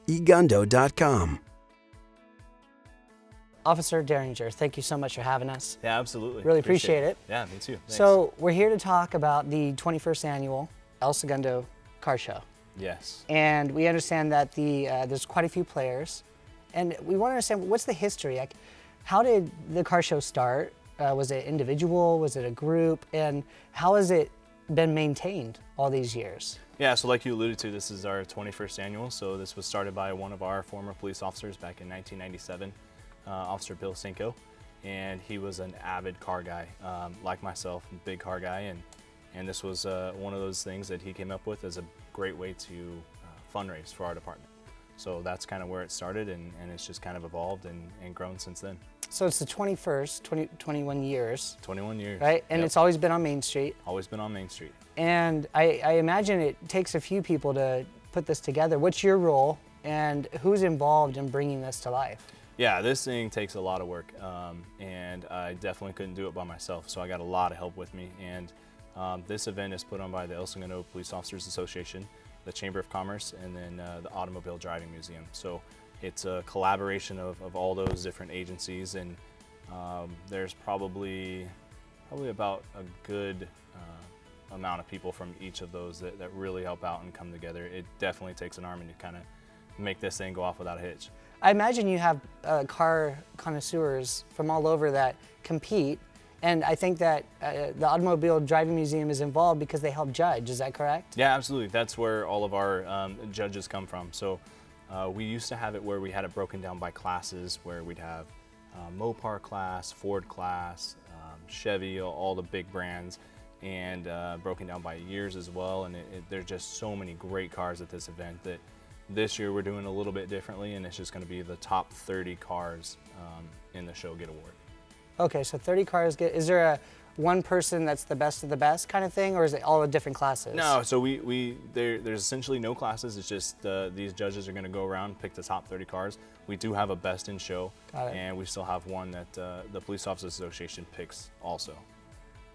eGundo.com. Officer Darringer, thank you so much for having us. Yeah, absolutely. Really appreciate it. Yeah, me too. Thanks. So we're here to talk about the 21st annual Segundo Car Show. Yes. And we understand that there's quite a few players. And we want to understand, what's the history? Like, how did the car show start? Was it individual? Was it a group? And how has it been maintained all these years? Yeah, so like you alluded to, this is our 21st annual. So this was started by one of our former police officers back in 1997, Officer Bill Cinco. And he was an avid car guy, like myself, big car guy. And this was one of those things that he came up with as a great way to fundraise for our department. So that's kind of where it started, and it's just kind of evolved and grown since then. So it's the 21st, 21 years. 21 years. Right? And Yep. It's always been on Main Street. Always been on Main Street. And I imagine it takes a few people to put this together. What's your role, and who's involved in bringing this to life? Yeah, this thing takes a lot of work, and I definitely couldn't do it by myself, so I got a lot of help with me. And this event is put on by the El Segundo Police Officers Association, the Chamber of Commerce, and then the Automobile Driving Museum. So it's a collaboration of all those different agencies, and there's probably about a good amount of people from each of those that really help out and come together. It definitely takes an army to kind of make this thing go off without a hitch. I imagine you have car connoisseurs from all over that compete, and I think that the Automobile Driving Museum is involved because they help judge. Is that correct? Yeah, absolutely. That's where all of our judges come from. So we used to have it where we had it broken down by classes, where we'd have Mopar class, Ford class, Chevy, all the big brands, and broken down by years as well. And there's just so many great cars at this event that this year we're doing a little bit differently, and it's just going to be the top 30 cars in the show get award. Okay, so 30 cars get. Is there a one person that's the best of the best kind of thing, or is it all different classes? No, so there's essentially no classes. It's just these judges are going to go around, pick the top 30 cars. We do have a best in show, and we still have one that the Police Officers Association picks also.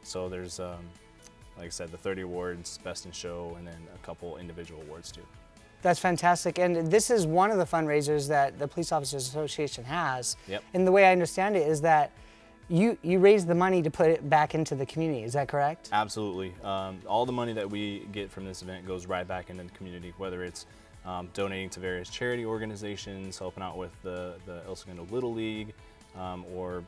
So there's, like I said, the 30 awards, best in show, and then a couple individual awards too. That's fantastic, and this is one of the fundraisers that the Police Officers Association has. Yep. And the way I understand it is that you raise the money to put it back into the community. Is that correct? Absolutely. All the money that we get from this event goes right back into the community, whether it's donating to various charity organizations, helping out with the El Segundo Little League, or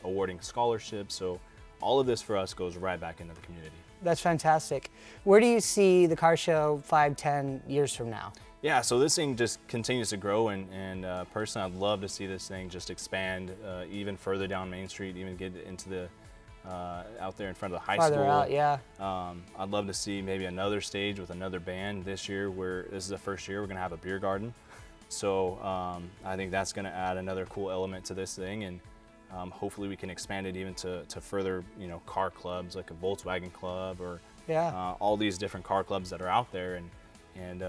awarding scholarships. So all of this for us goes right back into the community. That's fantastic. Where do you see the car show 5-10 years from now? Yeah, so this thing just continues to grow, and personally I'd love to see this thing just expand even further down Main Street, even get into the out there in front of the high school. Farther out, yeah. I'd love to see maybe another stage with another band this year, where this is the first year we're going to have a beer garden. So I think that's going to add another cool element to this thing, and hopefully we can expand it even to further, car clubs like a Volkswagen club, or all these different car clubs that are out there. And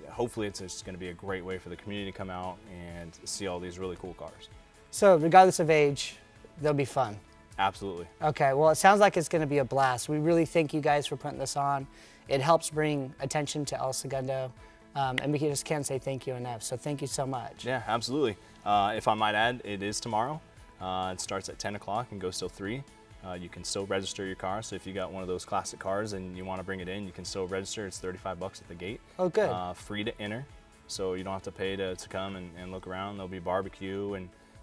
hopefully it's just going to be a great way for the community to come out and see all these really cool cars. So regardless of age, they'll be fun. Absolutely. Okay, well, it sounds like it's going to be a blast. We really thank you guys for putting this on. It helps bring attention to El Segundo, and we just can't say thank you enough. So thank you so much. Yeah, absolutely. If I might add, it is tomorrow. It starts at 10 o'clock and goes till 3. You can still register your car, so if you got one of those classic cars and you want to bring it in, you can still register. It's $35 at the gate. Oh, good. Free to enter, so you don't have to pay to come and look around. There'll be barbecue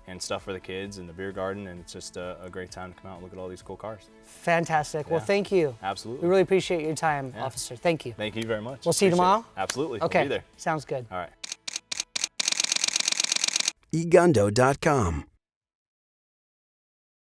and stuff for the kids and the beer garden, and it's just a great time to come out and look at all these cool cars. Fantastic. Yeah. Well, thank you. Absolutely. We really appreciate your time, officer. Thank you. Thank you very much. We'll see you tomorrow? Absolutely. Okay. We'll be there. Sounds good. All right. eGundo.com.